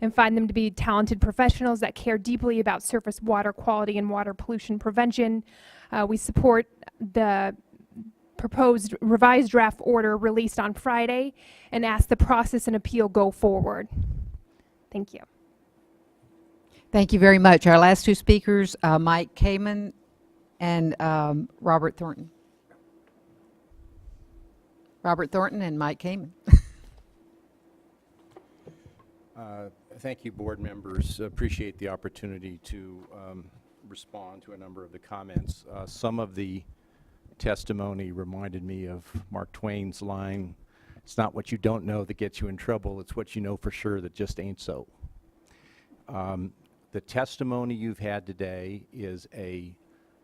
and find them to be talented professionals that care deeply about surface water quality and water pollution prevention. We support the proposed revised draft order released on Friday and ask the process and appeal go forward. Thank you. Thank you very much. Our last two speakers, Mike Kamen and Robert Thornton. Robert Thornton and Mike Kamen. Thank you, board members. Appreciate the opportunity to respond to a number of the comments. Some of the testimony reminded me of Mark Twain's line, "It's not what you don't know that gets you in trouble, it's what you know for sure that just ain't so." The testimony you've had today is a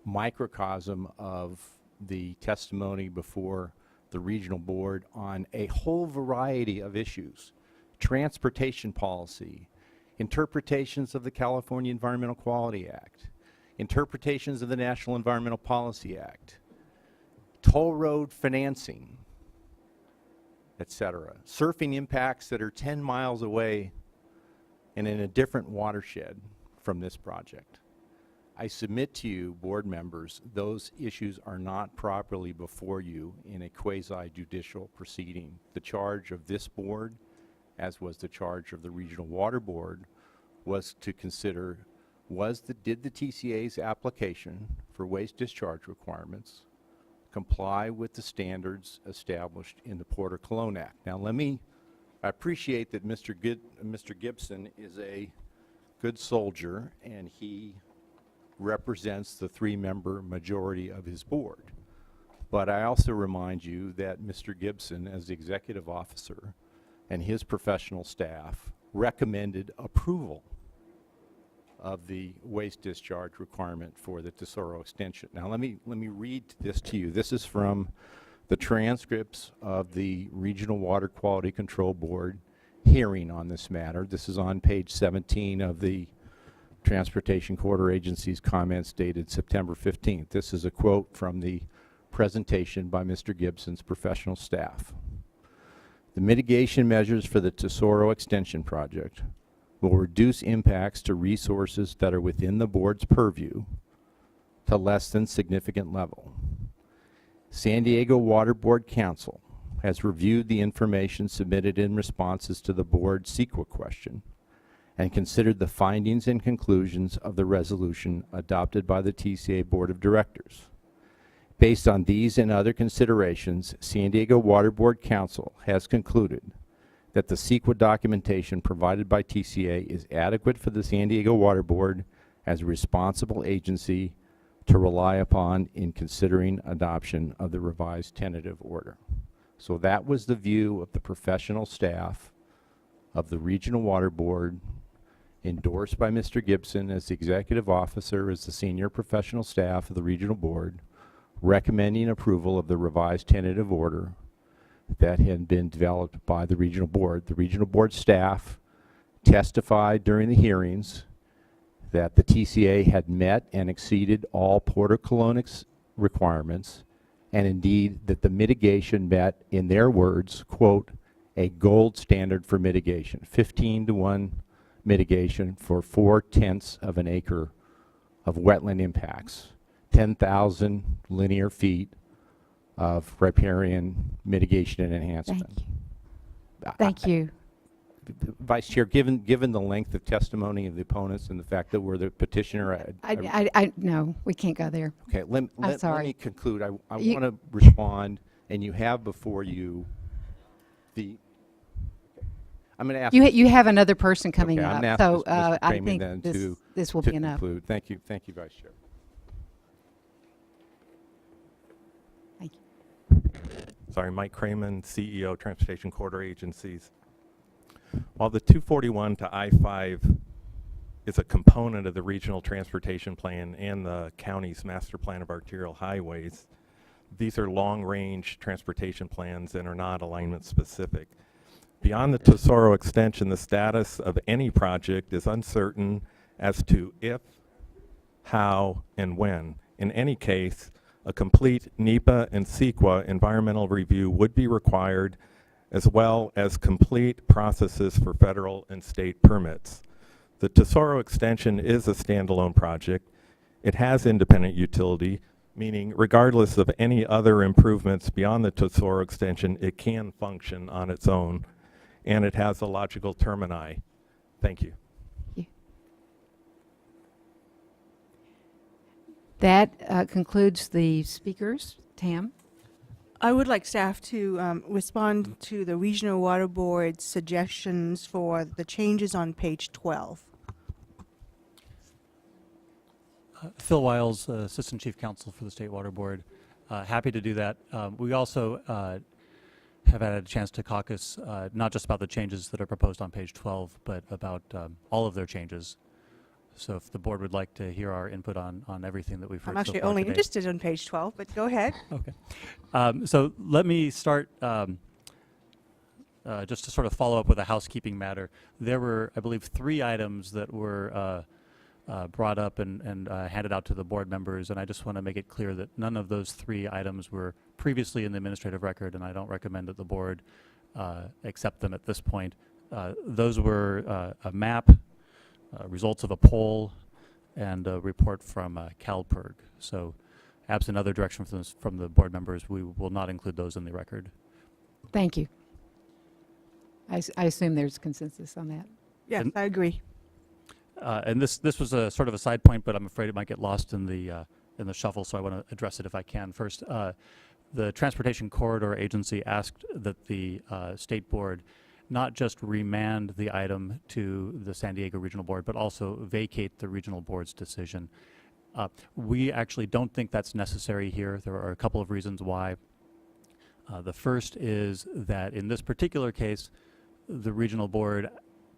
microcosm of the testimony before the regional board on a whole variety of issues: transportation policy, interpretations of the California Environmental Quality Act, interpretations of the National Environmental Policy Act, toll road financing, etc. Surfing impacts that are 10 miles away and in a different watershed from this project. I submit to you, board members, those issues are not properly before you in a quasi-judicial proceeding. The charge of this board, as was the charge of the Regional Water Board, was to consider, did the TCA's application for waste discharge requirements comply with the standards established in the Porter-Cologne Act? Now I appreciate that Mr. Gibson is a good soldier and he represents the three-member majority of his board. But I also remind you that Mr. Gibson, as the executive officer, and his professional staff recommended approval of the waste discharge requirement for the Tesoro extension. Now let me read this to you. This is from the transcripts of the Regional Water Quality Control Board hearing on this matter. This is on page 17 of the Transportation Corridor Agency's comments dated September 15th. This is a quote from the presentation by Mr. Gibson's professional staff. "The mitigation measures for the Tesoro extension project will reduce impacts to resources that are within the board's purview to less than significant level. San Diego Water Board Council has reviewed the information submitted in responses to the board's CEQA question and considered the findings and conclusions of the resolution adopted by the TCA Board of Directors. Based on these and other considerations, San Diego Water Board Council has concluded that the CEQA documentation provided by TCA is adequate for the San Diego Water Board as a responsible agency to rely upon in considering adoption of the revised tentative order." So that was the view of the professional staff of the Regional Water Board, endorsed by Mr. Gibson as the executive officer, as the senior professional staff of the Regional Board, recommending approval of the revised tentative order that had been developed by the Regional Board. The Regional Board staff testified during the hearings that the TCA had met and exceeded all Porter-Cologne requirements, and indeed that the mitigation met, in their words, quote, "a gold standard for mitigation," 15-to-1 mitigation for 4/10 of an acre of wetland impacts, 10,000 linear feet of riparian mitigation and enhancement. Thank you. Vice Chair, given the length of testimony of the opponents and the fact that we're the petitioner, No, we can't go there. okay, let sorry. me conclude. I want to respond, and you have before you the. I'm going to ask. You have another person coming okay, up, I'm so Mr. I Kramer think then this will to be enough. conclude. Thank you, Vice Chair. Thank you. Sorry, Mike Kramen, CEO, Transportation Corridor Agencies. While the 241 to I-5 is a component of the Regional Transportation Plan and the county's Master Plan of Arterial Highways, these are long-range transportation plans and are not alignment-specific. Beyond the Tesoro extension, the status of any project is uncertain as to if, how, and when. In any case, a complete NEPA and CEQA environmental review would be required, as well as complete processes for federal and state permits. The Tesoro extension is a standalone project. It has independent utility, meaning regardless of any other improvements beyond the Tesoro extension, it can function on its own, and it has a logical termini. Thank you. That concludes the speakers. Tam? I would like staff to respond to the Regional Water Board's suggestions for the changes on page 12. Phil Wiles, Assistant Chief Counsel for the State Water Board. Happy to do that. We also have had a chance to caucus not just about the changes that are proposed on page 12, but about all of their changes. So if the board would like to hear our input on everything that we've heard I'm so actually far only today. interested in page 12, but go ahead. Okay. So let me start just to sort of follow up with a housekeeping matter. There were, I believe, 3 items that were brought up and handed out to the board members, and I just want to make it clear that none of those 3 items were previously in the administrative record, and I don't recommend that the board accept them at this point. Those were a map, results of a poll, and a report from CalPERG. So absent other direction from the board members, we will not include those in the record. Thank you. I assume there's consensus on that. Yes, And- I agree. And this was a sort of a side point, but I'm afraid it might get lost in the shuffle, so I want to address it if I can. First, the Transportation Corridor Agency asked that the State Board not just remand the item to the San Diego Regional Board, but also vacate the Regional Board's decision. We actually don't think that's necessary here. There are a couple of reasons why. The first is that in this particular case, the Regional Board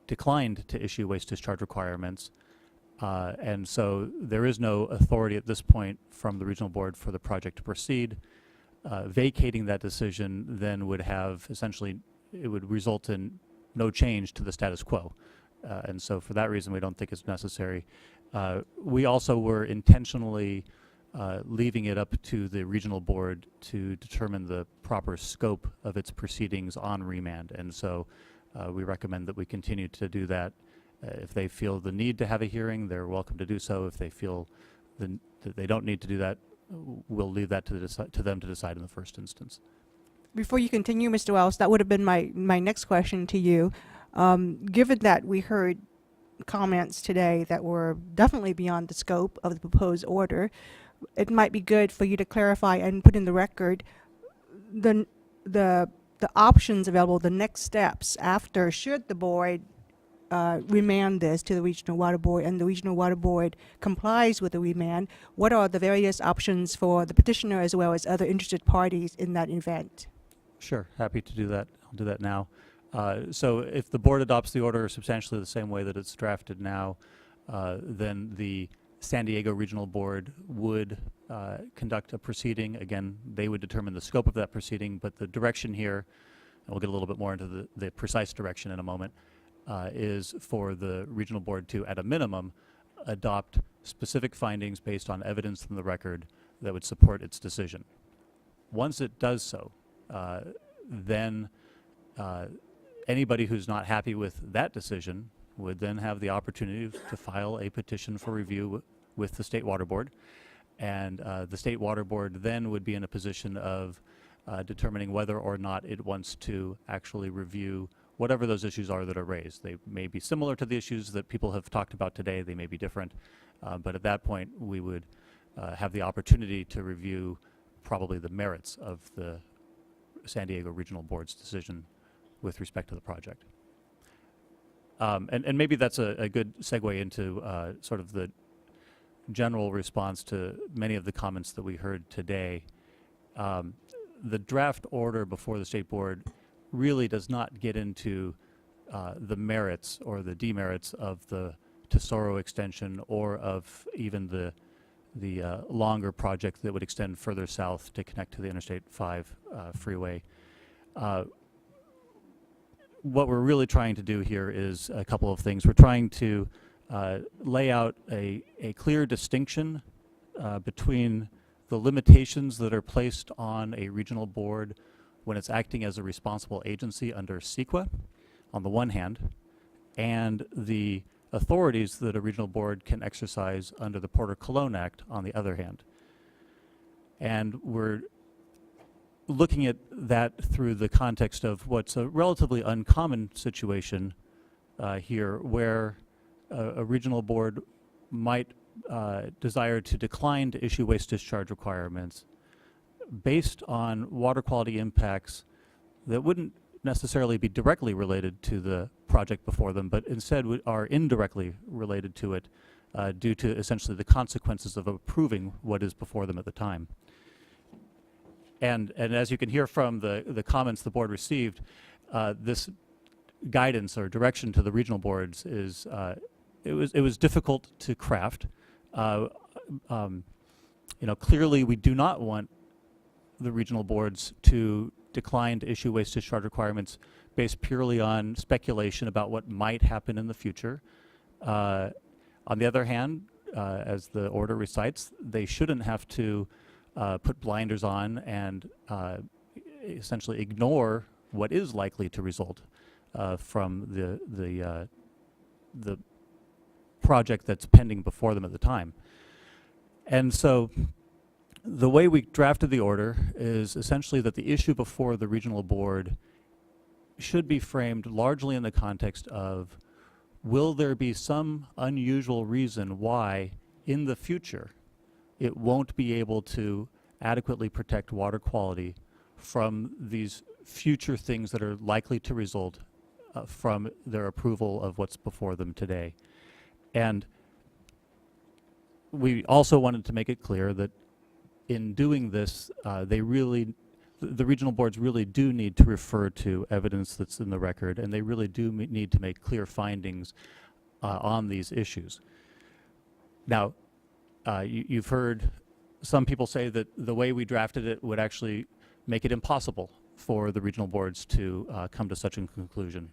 declined to issue waste discharge requirements, and so there is no authority at this point from the Regional Board for the project to proceed. Vacating that decision then would have essentially, it would result in no change to the status quo, and so for that reason we don't think it's necessary. We also were intentionally leaving it up to the Regional Board to determine the proper scope of its proceedings on remand, and so we recommend that we continue to do that. If they feel the need to have a hearing, they're welcome to do so. If they feel that they don't need to do that, we'll leave that to them to decide in the first instance. Before you continue, Mr. Wells, that would have been my next question to you. Given that we heard comments today that were definitely beyond the scope of the proposed order, it might be good for you to clarify and put in the record the options available, the next steps after, should the board remand this to the Regional Water Board and the Regional Water Board complies with the remand. What are the various options for the petitioner as well as other interested parties in that event? Sure, happy to do that. I'll do that now. So if the board adopts the order substantially the same way that it's drafted now, then the San Diego Regional Board would conduct a proceeding. Again, they would determine the scope of that proceeding, but the direction here, and we'll get a little bit more into the precise direction in a moment, is for the Regional Board to, at a minimum, adopt specific findings based on evidence from the record that would support its decision. Once it does so, then anybody who's not happy with that decision would then have the opportunity to file a petition for review with the State Water Board. And the State Water Board then would be in a position of determining whether or not it wants to actually review whatever those issues are that are raised. They may be similar to the issues that people have talked about today. They may be different. But at that point, we would have the opportunity to review probably the merits of the San Diego Regional Board's decision with respect to the project. And maybe that's a good segue into sort of the general response to many of the comments that we heard today. The draft order before the State Board really does not get into the merits or the demerits of the Tesoro extension or of even the longer project that would extend further south to connect to the Interstate 5 freeway. What we're really trying to do here is a couple of things. We're trying to lay out a clear distinction between the limitations that are placed on a regional board when it's acting as a responsible agency under CEQA on the one hand, and the authorities that a regional board can exercise under the Porter-Cologne Act on the other hand. And we're looking at that through the context of what's a relatively uncommon situation here, where a regional board might desire to decline to issue waste discharge requirements based on water quality impacts that wouldn't necessarily be directly related to the project before them, but instead are indirectly related to it due to essentially the consequences of approving what is before them at the time. And as you can hear from the comments the board received, this guidance or direction to the regional boards is it was difficult to craft. Clearly we do not want the regional boards to decline to issue waste discharge requirements based purely on speculation about what might happen in the future. On the other hand, as the order recites, they shouldn't have to put blinders on and essentially ignore what is likely to result from the project that's pending before them at the time. And so the way we drafted the order is essentially that the issue before the regional board should be framed largely in the context of, will there be some unusual reason why in the future it won't be able to adequately protect water quality from these future things that are likely to result from their approval of what's before them today. And we also wanted to make it clear that in doing this, the regional boards really do need to refer to evidence that's in the record, and they really do need to make clear findings on these issues. Now, you've heard some people say that the way we drafted it would actually make it impossible for the regional boards to come to such a conclusion.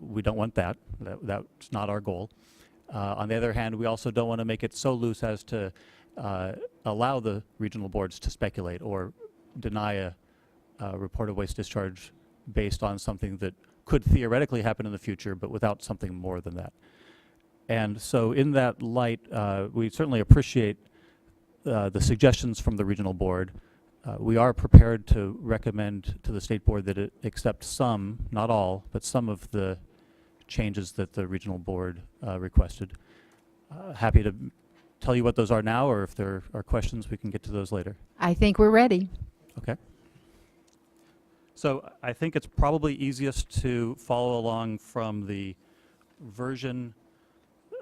We don't want that. That's not our goal. On the other hand, we also don't want to make it so loose as to allow the regional boards to speculate or deny a report of waste discharge based on something that could theoretically happen in the future, but without something more than that. And so in that light, we certainly appreciate the suggestions from the regional board. We are prepared to recommend to the state board that it accept some, not all, but some of the changes that the regional board requested. Happy to tell you what those are now, or if there are questions, we can get to those later. I think we're ready. Okay. So I think it's probably easiest to follow along from the version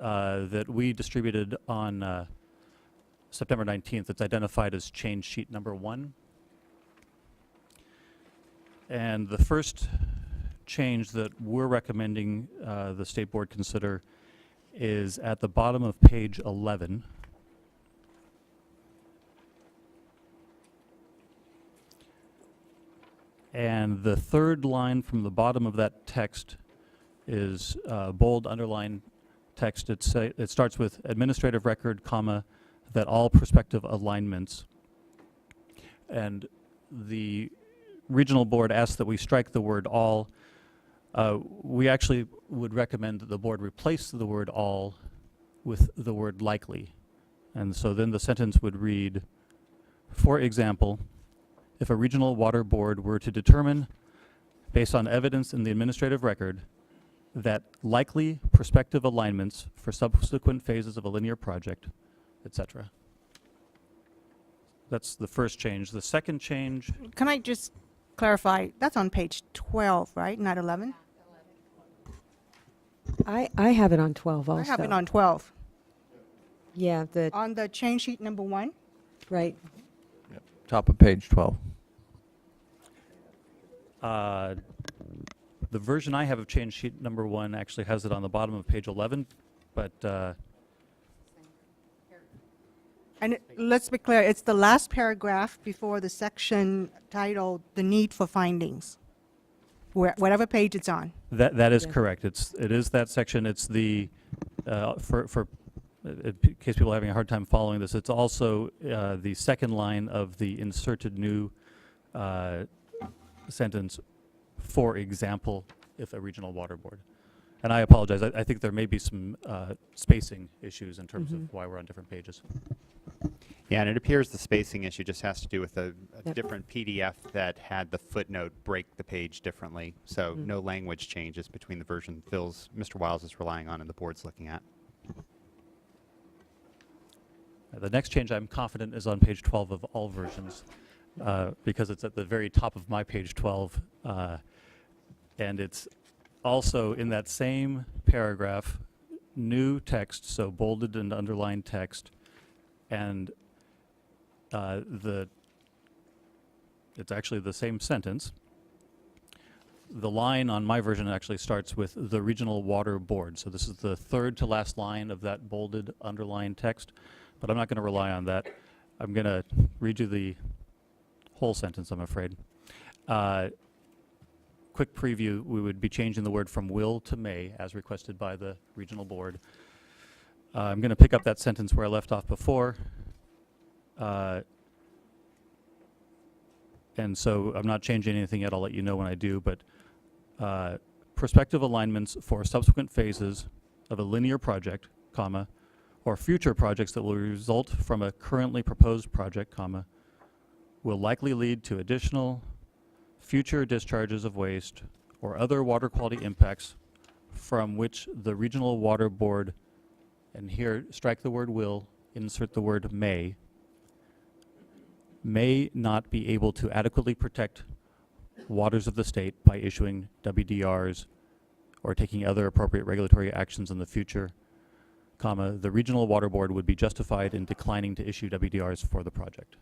that we distributed on September 19th. It's identified as change sheet number 1. And the first change that we're recommending the state board consider is at the bottom of page 11. And the third line from the bottom of that text is bold underline text. It starts with administrative record, comma, that all prospective alignments. And the regional board asks that we strike the word all. We actually would recommend that the board replace the word all with the word likely. And so then the sentence would read, for example, if a regional water board were to determine, based on evidence in the administrative record, that likely prospective alignments for subsequent phases of a linear project, etc. That's the first change. The second change, Can I just clarify? That's on page 12, right? Not 11? I have it on 12 also. I have it on 12. Yeah, On the change sheet number 1? right. Top of page 12. the version I have of change sheet number 1 actually has it on the bottom of page 11, but And let's be clear, it's the last paragraph before the section titled "The Need for Findings," whatever page it's on. that is Yeah. correct. It is that section. It's the in case people are having a hard time following this, it's also the second line of the inserted new sentence, for example, if a regional water board. And I apologize, I think there may be some spacing issues in terms of why we're on different pages. Yeah, and it appears the spacing issue just has to do with a Yep. different PDF that had the footnote break the page differently. So no language changes between the version Mr. Wiles is relying on and the board's looking at. The next change I'm confident is on page 12 of all versions, because it's at the very top of my page 12, and it's also in that same paragraph, new text, so bolded and underlined text, and it's actually the same sentence. The line on my version actually starts with the regional water board, so this is the third to last line of that bolded, underlined text. But I'm not going to rely on that. I'm going to read you the whole sentence, I'm afraid. Quick preview, we would be changing the word from will to may, as requested by the regional board. I'm going to pick up that sentence where I left off before. And so I'm not changing anything yet. I'll let you know when I do. But prospective alignments for subsequent phases of a linear project, comma, or future projects that will result from a currently proposed project, comma, will likely lead to additional future discharges of waste or other water quality impacts from which the regional water board, and here strike the word will, insert the word may not be able to adequately protect waters of the state by issuing WDRs or taking other appropriate regulatory actions in the future, comma, the regional water board would be justified in declining to issue WDRs for the project.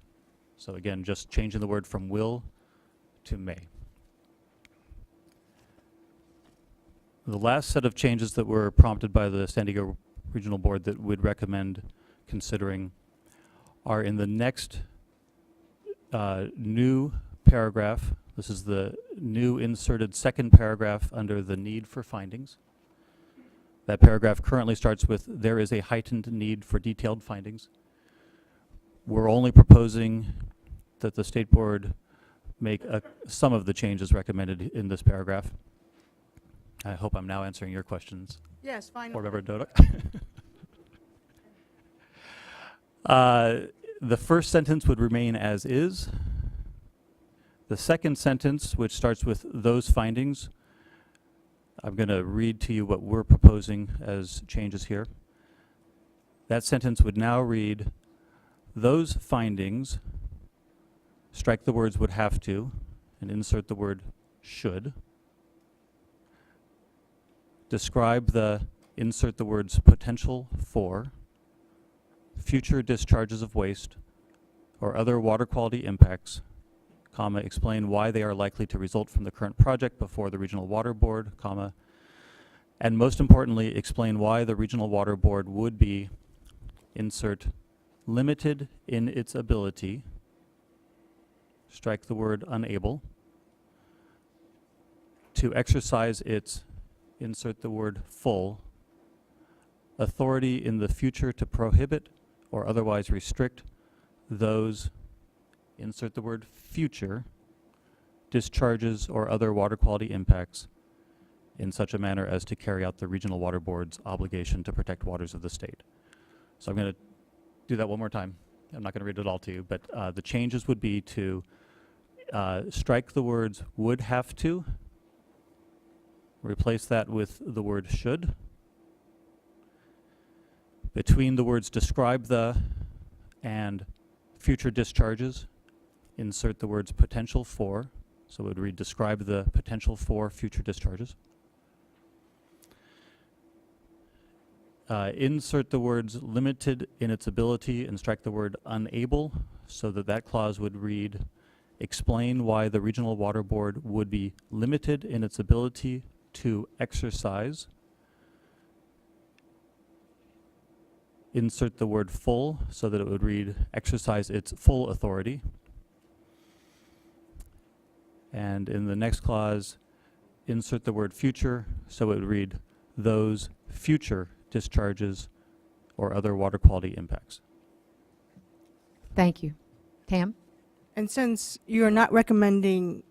So again, just changing the word from will to may. The last set of changes that were prompted by the San Diego Regional Board that we'd recommend considering are in the next new paragraph. This is the new inserted second paragraph under the need for findings. That paragraph currently starts with, there is a heightened need for detailed findings. We're only proposing that the State Board make some of the changes recommended in this paragraph. I hope I'm now answering your questions, Yes, fine. Board Member Dodek. The first sentence would remain as is. The second sentence, which starts with those findings, I'm going to read to you what we're proposing as changes here. That sentence would now read, those findings, strike the words would have to, and insert the word should. Describe insert the words potential for, future discharges of waste, or other water quality impacts, comma, explain why they are likely to result from the current project before the Regional Water Board, comma, and most importantly, explain why the Regional Water Board would be, insert, limited in its ability, strike the word unable, to exercise its, insert the word full, authority in the future to prohibit or otherwise restrict those, insert the word future, discharges or other water quality impacts in such a manner as to carry out the Regional Water Board's obligation to protect waters of the state. So I'm going to do that one more time. I'm not going to read it all to you, but the changes would be to strike the words would have to, replace that with the word should. Between the words describe the and future discharges, insert the words potential for, so it would read describe the potential for future discharges. Insert the words limited in its ability and strike the word unable, so that clause would read explain why the Regional Water Board would be limited in its ability to exercise. Insert the word full so that it would read exercise its full authority. And in the next clause, insert the word future so it would read those future discharges or other water quality impacts. Thank you. Tam? And since you're not recommending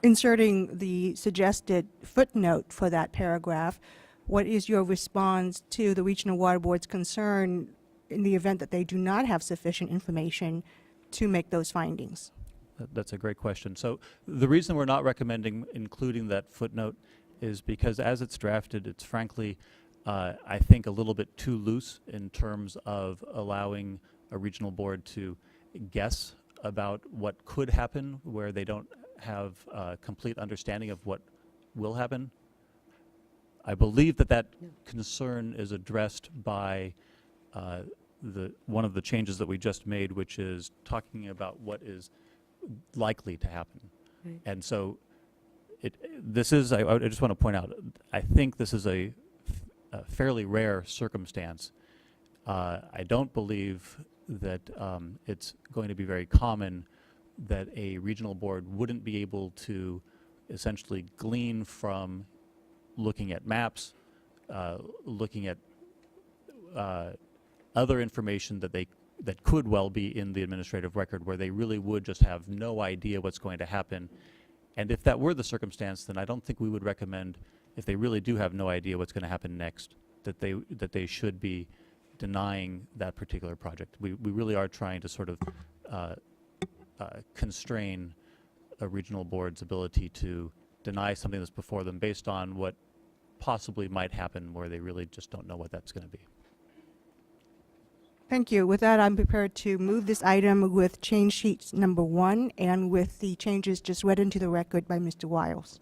inserting the suggested footnote for that paragraph, what is your response to the Regional Water Board's concern in the event that they do not have sufficient information to make those findings? That's a great question. So the reason we're not recommending including that footnote is because as it's drafted, it's frankly, I think, a little bit too loose in terms of allowing a regional board to guess about what could happen where they don't have a complete understanding of what will happen. I believe that that concern is addressed by one of the changes that we just made, which is talking about what is likely to happen. Right. And so this is, I just want to point out, I think this is a fairly rare circumstance. I don't believe that it's going to be very common that a regional board wouldn't be able to essentially glean from looking at maps, looking at other information that could well be in the administrative record, where they really would just have no idea what's going to happen. And if that were the circumstance, then I don't think we would recommend, if they really do have no idea what's going to happen next, that they should be denying that particular project. We really are trying to sort of constrain a regional board's ability to deny something that's before them based on what possibly might happen where they really just don't know what that's going to be. Thank you. With that, I'm prepared to move this item with change sheets number 1 and with the changes just read into the record by Mr. Wiles.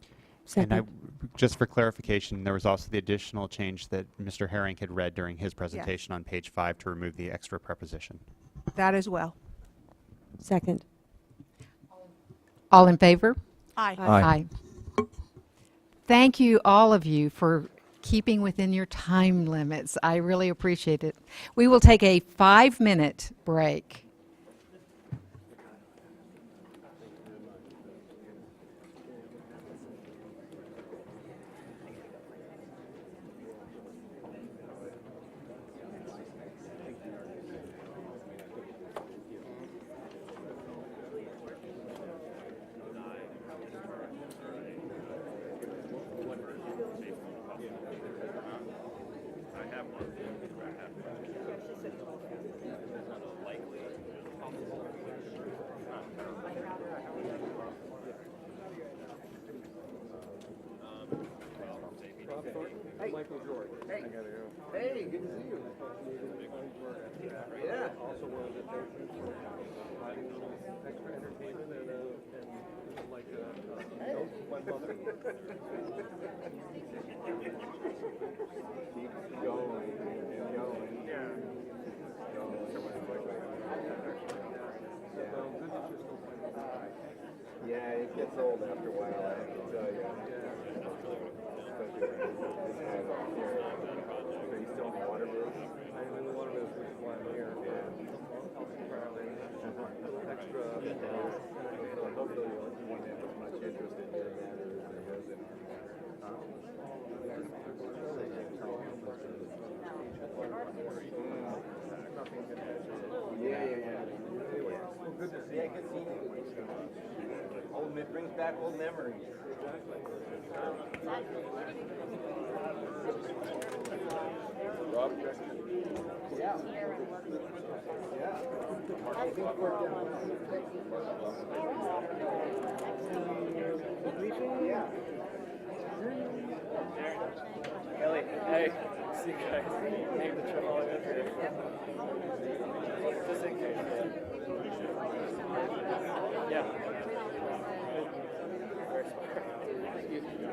And Second. just for clarification, there was also the additional change that Mr. Herring had read during his presentation on page 5 to remove the extra preposition. That as well. Second. All in favor? Aye. Aye. Thank you, all of you, for keeping within your time limits. I really appreciate it. We will take a 5-minute break. Yeah, it gets old after a while, I have to tell you. Especially when this has on here. Are you still in the water booth? I am in the water booth, which is why I'm here. Extra. So hopefully you won't have as much interest in your matter as there was in our. Yeah. Well, good to see you. Good seeing you. It brings back old memories. Rob? Yeah. I think we're done. Yeah. Ellie, hey, see you guys. Name the trip all I got here. Just in case. Yeah. Very smart. Excuse me. Yeah.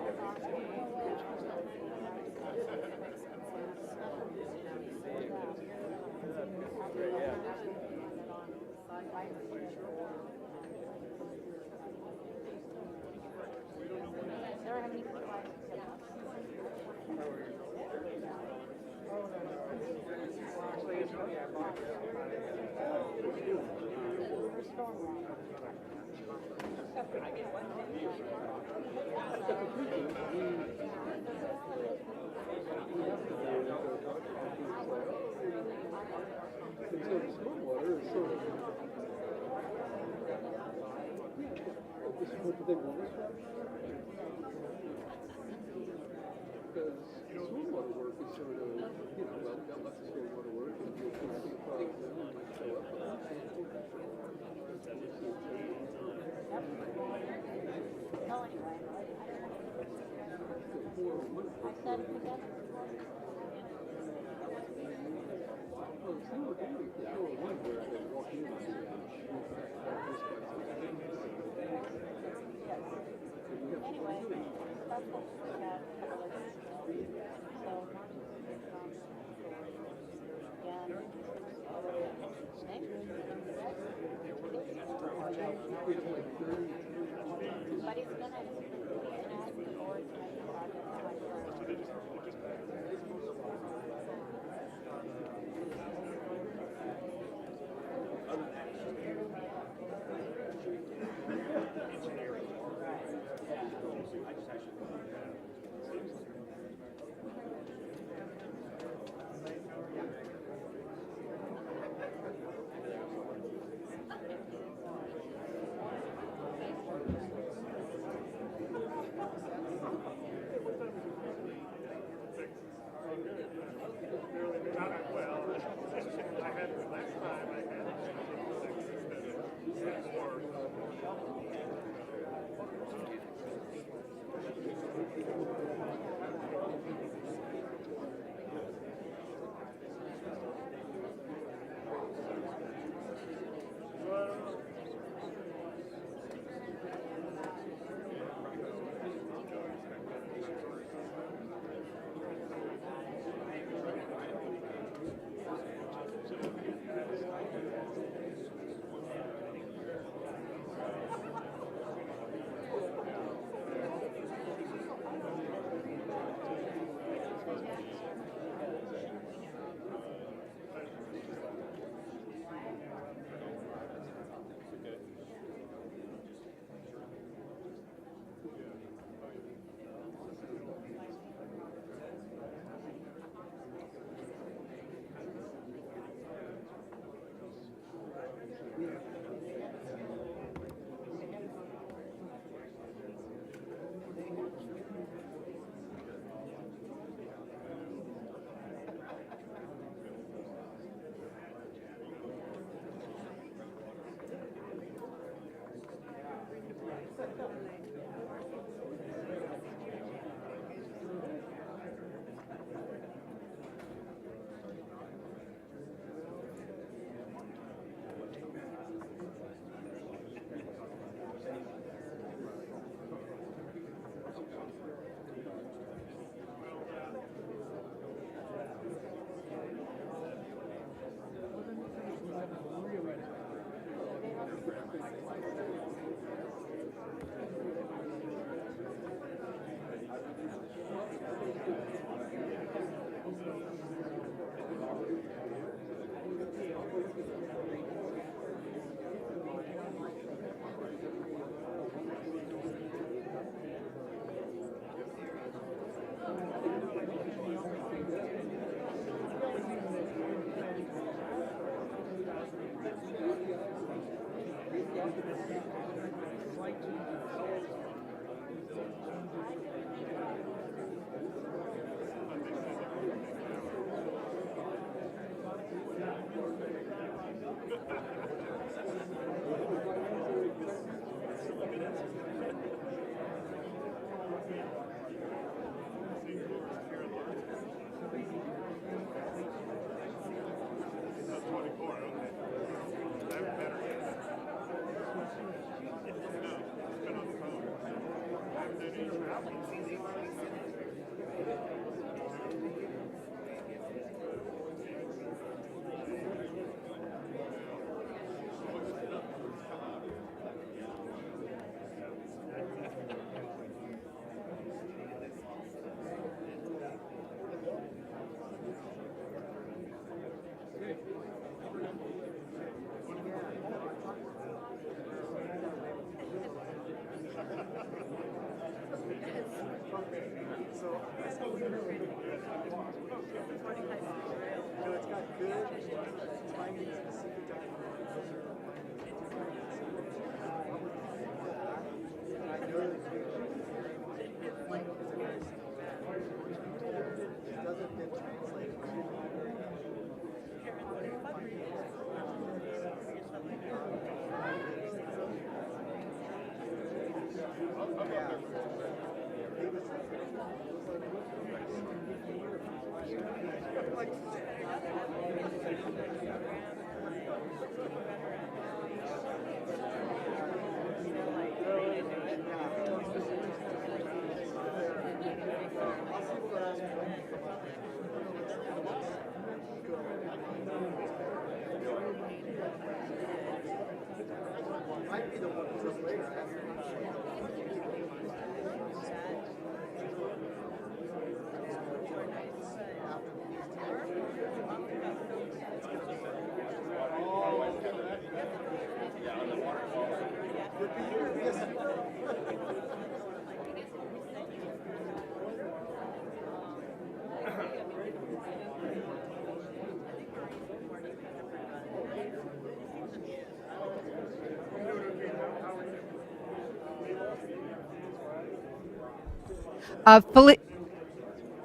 Stormwater work is sort of, well, got lots of stormwater work, and you'll see a problem, and it might show up.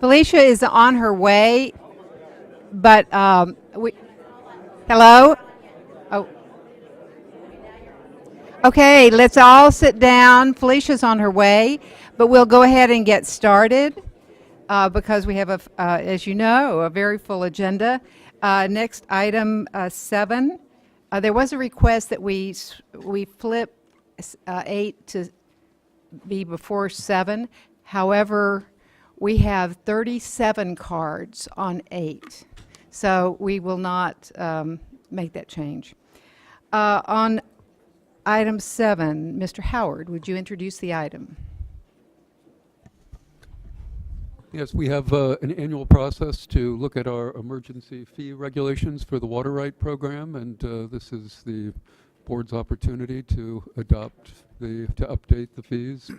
Felicia is on her way, but hello? Oh. Okay, let's all sit down. Felicia's on her way, but we'll go ahead and get started because we have, as you know, a very full agenda. Next item 7. There was a request that we flip 8 to be before 7. However, we have 37 cards on 8, so we will not make that change. On item 7, Mr. Howard, would you introduce the item? Yes, we have an annual process to look at our emergency fee regulations for the water right program, and this is the board's opportunity to update the fees.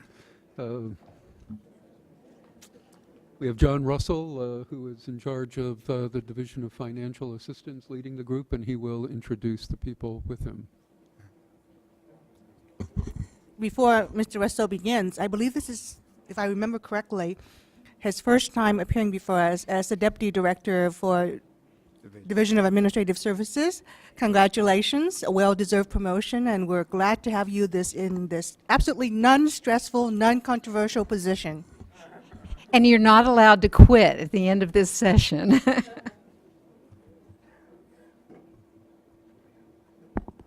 We have John Russell, who is in charge of the Division of Financial Assistance, leading the group, and he will introduce the people with him. Before Mr. Russell begins, I believe this is, if I remember correctly, his first time appearing before us as the Deputy Director for Division of Administrative Services. Congratulations, a well-deserved promotion, and we're glad to have you in this absolutely non-stressful, non-controversial position. And you're not allowed to quit at the end of this session.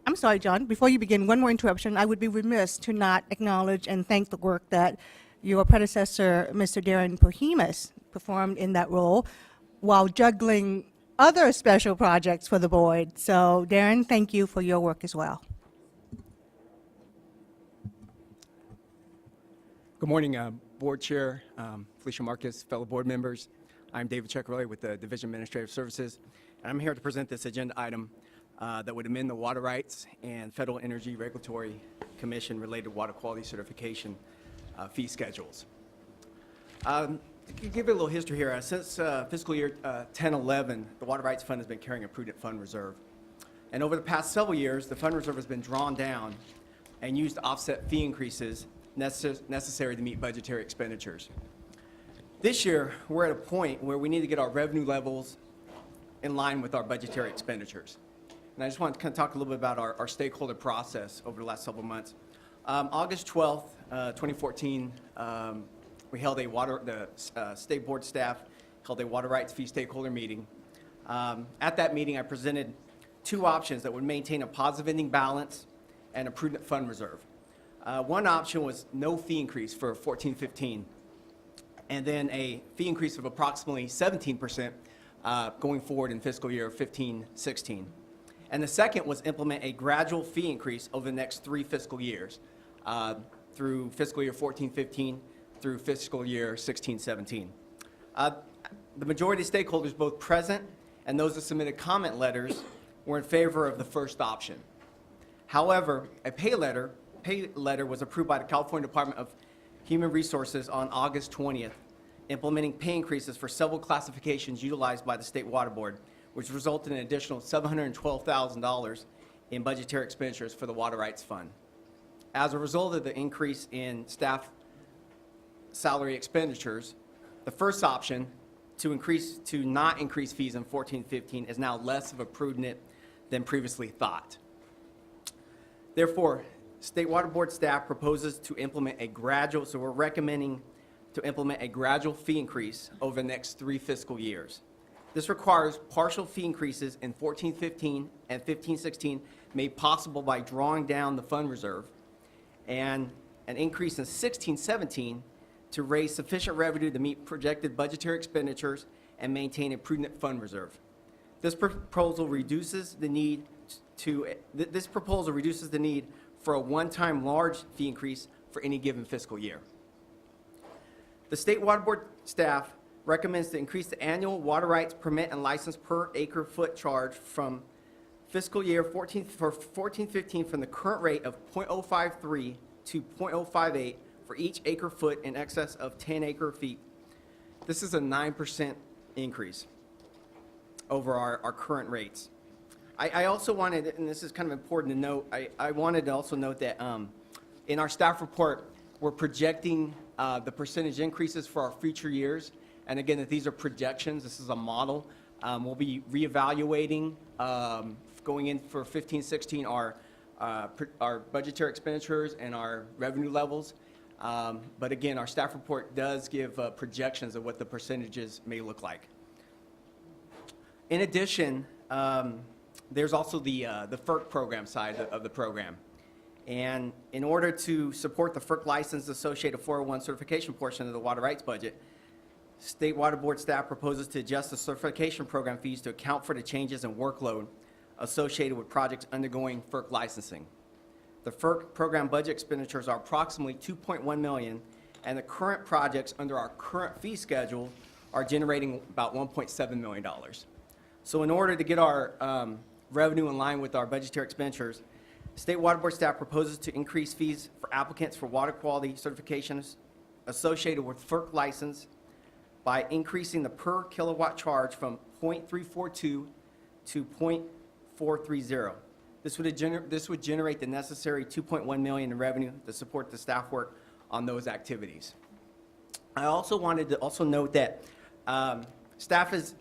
I'm sorry, John, before you begin, one more interruption. I would be remiss to not acknowledge and thank the work that your predecessor, Mr. Darren Pohemus, performed in that role while juggling other special projects for the board. So, Darren, thank you for your work as well. Good morning, Board Chair, Felicia Marcus, fellow board members. I'm David Ceccarelli with the Division of Administrative Services, and I'm here to present this agenda item that would amend the water rights and Federal Energy Regulatory Commission related water quality certification fee schedules. To give you a little history here, since fiscal year 10-11, the Water Rights Fund has been carrying a prudent fund reserve. And over the past several years, the fund reserve has been drawn down and used to offset fee increases necessary to meet budgetary expenditures. This year, we're at a point where we need to get our revenue levels in line with our budgetary expenditures. And I just want to kind of talk a little bit about our stakeholder process over the last several months. August 12th, 2014, we held the state board staff held a water rights fee stakeholder meeting. At that meeting, I presented 2 options that would maintain a positive ending balance and a prudent fund reserve. One option was no fee increase for 14-15, and then a fee increase of approximately 17% going forward in fiscal year 15-16. And the second was implement a gradual fee increase over the next 3 fiscal years, through fiscal year 14-15 through fiscal year 16-17. The majority of stakeholders, both present and those that submitted comment letters, were in favor of the first option. However, a pay letter was approved by the California Department of Human Resources on August 20th, implementing pay increases for several classifications utilized by the State Water Board, which resulted in an additional $712,000 in budgetary expenditures for the Water Rights Fund. As a result of the increase in staff salary expenditures, the first option to not increase fees in 14-15 is now less of a prudent than previously thought. Therefore, State Water Board staff proposes to implement a gradual, so we're recommending to implement a gradual fee increase over the next 3 fiscal years. This requires partial fee increases in 14-15 and 15-16 made possible by drawing down the fund reserve, and an increase in 16-17 to raise sufficient revenue to meet projected budgetary expenditures and maintain a prudent fund reserve. This proposal reduces the need for a one-time large fee increase for any given fiscal year. The State Water Board staff recommends to increase the annual water rights permit and license per acre foot charge from fiscal year 14-15 from the current rate of .053 to .058 for each acre foot in excess of 10 acre feet. This is a 9% increase over our current rates. I also wanted, and this is kind of important to note, I wanted to also note that in our staff report, we're projecting the percentage increases for our future years. And again, that these are projections. This is a model. We'll be reevaluating going in for 15-16 our budgetary expenditures and our revenue levels. But again, our staff report does give projections of what the percentages may look like. In addition, there's also the FERC program side of the program. And in order to support the FERC license associated 401 certification portion of the water rights budget, State Water Board staff proposes to adjust the certification program fees to account for the changes in workload associated with projects undergoing FERC licensing. The FERC program budget expenditures are approximately $2.1 million, and the current projects under our current fee schedule are generating about $1.7 million. So in order to get our revenue in line with our budgetary expenditures, State Water Board staff proposes to increase fees for applicants for water quality certifications associated with FERC license by increasing the per kilowatt charge from .342 to .430. This would generate the necessary $2.1 million in revenue to support the staff work on those activities. I also wanted to note that staff is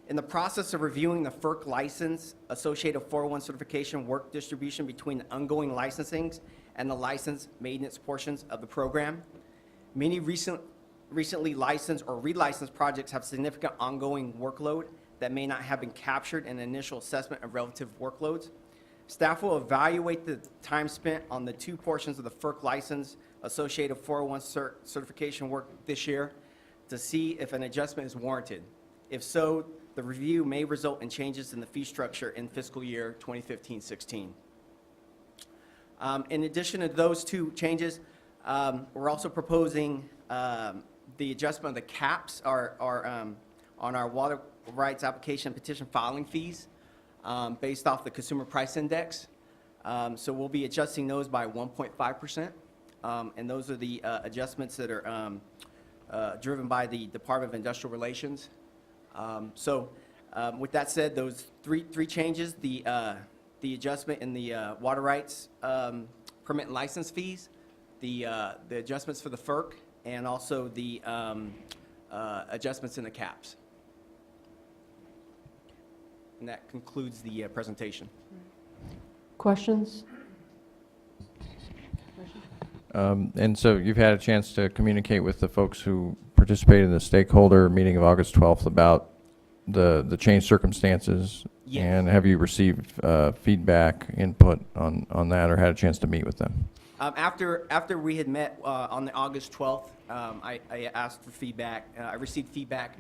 in the process of reviewing the FERC license associated 401 certification work distribution between the ongoing licensings and the license maintenance portions of the program. Many recently licensed or relicensed projects have significant ongoing workload that may not have been captured in the initial assessment of relative workloads. Staff will evaluate the time spent on the two portions of the FERC license associated 401 certification work this year to see if an adjustment is warranted. If so, the review may result in changes in the fee structure in fiscal year 2015-16. In addition to those two changes, we're also proposing the adjustment of the caps on our water rights application petition filing fees based off the consumer price index. So we'll be adjusting those by 1.5%. And those are the adjustments that are driven by the Department of Industrial Relations. With that said, those three changes, the adjustment in the water rights permit and license fees, the adjustments for the FERC, and also the adjustments in the caps. And that concludes the presentation. Questions? And so you've had a chance to communicate with the folks who participated in the stakeholder meeting of August 12th about the changed circumstances? Yes. And have you received feedback, input on that, or had a chance to meet with them? After we had met on the August 12th, I asked for feedback. I received feedback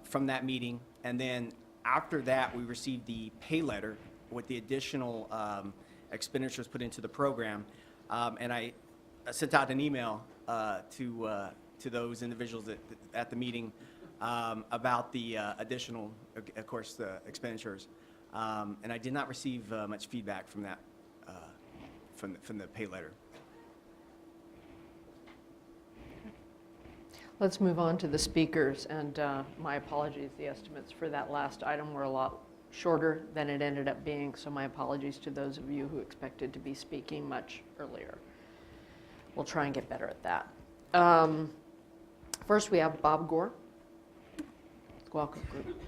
from that meeting, and then after that, we received the pay letter with the additional expenditures put into the program, and I sent out an email to those individuals at the meeting about the additional, of course, the expenditures, and I did not receive much feedback from that. From the pay letter. Let's move on to the speakers, and my apologies, the estimates for that last item were a lot shorter than it ended up being, so my apologies to those of you who expected to be speaking much earlier. We'll try and get better at that. First, we have Bob Gore, Welcome Group.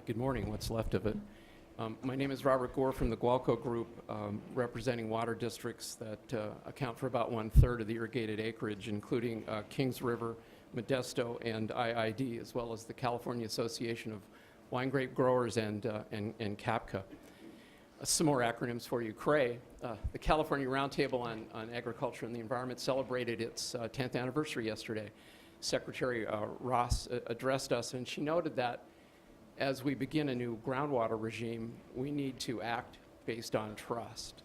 Good morning, what's left of it. My name is Robert Gore from the Gualco Group, representing water districts that account for about 1/3 of the irrigated acreage, including Kings River, Modesto, and IID, as well as the California Association of Wine Grape Growers and CAPCA. Some more acronyms for you. CRAE, the California Roundtable on Agriculture and the Environment, celebrated its 10th anniversary yesterday. Secretary Ross addressed us, and she noted that as we begin a new groundwater regime, we need to act based on trust.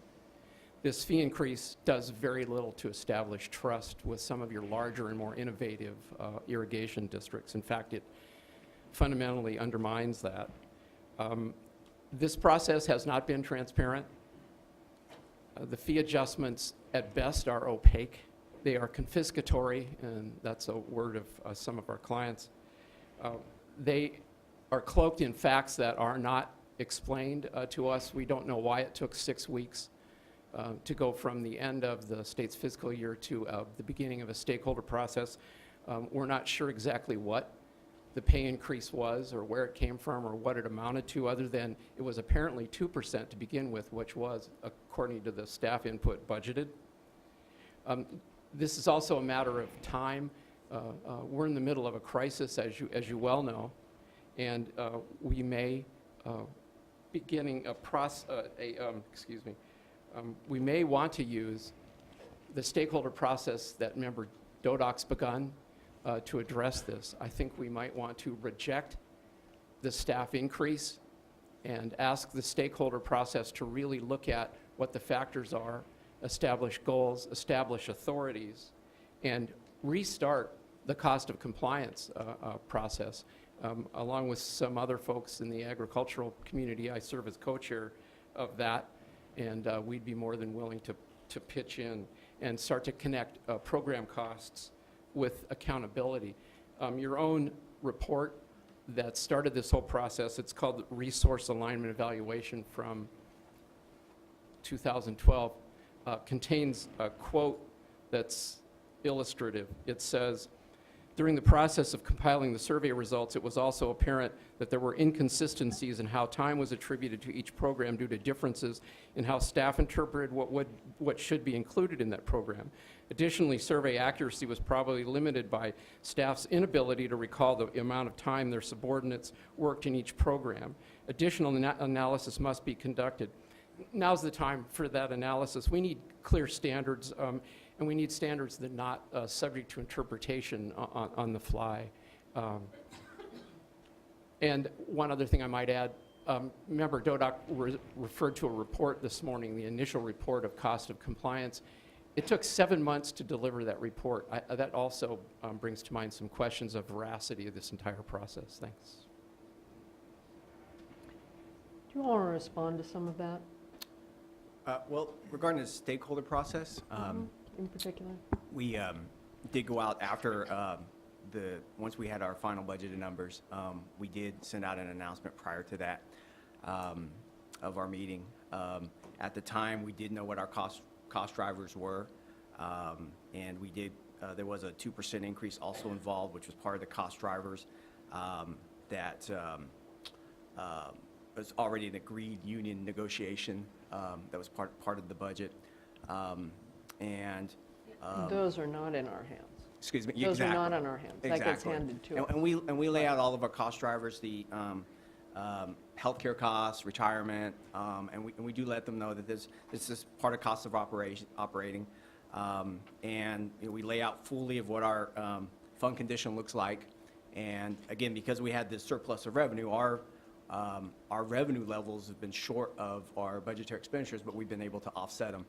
This fee increase does very little to establish trust with some of your larger and more innovative irrigation districts. In fact, it fundamentally undermines that. This process has not been transparent. The fee adjustments at best are opaque. They are confiscatory, and that's a word of some of our clients. They are cloaked in facts that are not explained to us. We don't know why it took 6 weeks to go from the end of the state's fiscal year to the beginning of a stakeholder process. We're not sure exactly what the pay increase was or where it came from or what it amounted to, other than it was apparently 2% to begin with, which was, according to the staff input, budgeted. This is also a matter of time. We're in the middle of a crisis, as you well know, and we may we may want to use the stakeholder process that member Dodok's begun to address this. I think we might want to reject the staff increase and ask the stakeholder process to really look at what the factors are, establish goals, establish authorities, and restart the cost of compliance process. Along with some other folks in the agricultural community, I serve as co-chair of that, and we'd be more than willing to pitch in and start to connect program costs with accountability. Your own report that started this whole process, it's called Resource Alignment Evaluation from 2012, contains a quote that's illustrative. It says, during the process of compiling the survey results, it was also apparent that there were inconsistencies in how time was attributed to each program due to differences in how staff interpreted what should be included in that program. Additionally, survey accuracy was probably limited by staff's inability to recall the amount of time their subordinates worked in each program. Additional analysis must be conducted. Now's the time for that analysis. We need clear standards, and we need standards that are not subject to interpretation on the fly. And one other thing I might add, Member Dodok referred to a report this morning, the initial report of cost of compliance. It took 7 months to deliver that report. That also brings to mind some questions of veracity of this entire process. Thanks. Do you want to respond to some of that? Well, regarding the stakeholder process, in particular? we did go out after once we had our final budgeted numbers. We did send out an announcement prior to that of our meeting. At the time, we did know what our cost drivers were, and we did. There was a 2% increase also involved, which was part of the cost drivers that was already an agreed union negotiation that was part of the budget. Those are not in our hands. Excuse me. Those exactly. are not in our hands. Exactly. That gets handed to us. And we lay out all of our cost drivers, the healthcare costs, retirement, and we do let them know that this is part of cost of operating, and we lay out fully of what our fund condition looks like. And again, because we had this surplus of revenue, our revenue levels have been short of our budgetary expenditures, but we've been able to offset them.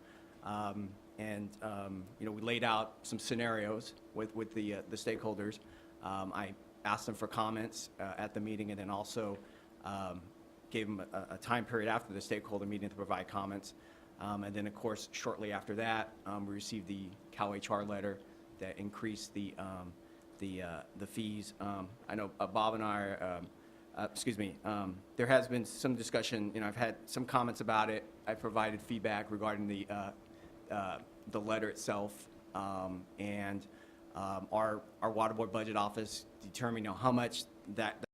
We laid out some scenarios with the stakeholders. I asked them for comments at the meeting, and then also gave them a time period after the stakeholder meeting to provide comments. And then, of course, shortly after that, we received the Cal HR letter that increased the fees. I know Bob and I are, there has been some discussion. I've had some comments about it. I've provided feedback regarding the letter itself, and our water board budget office determined how much that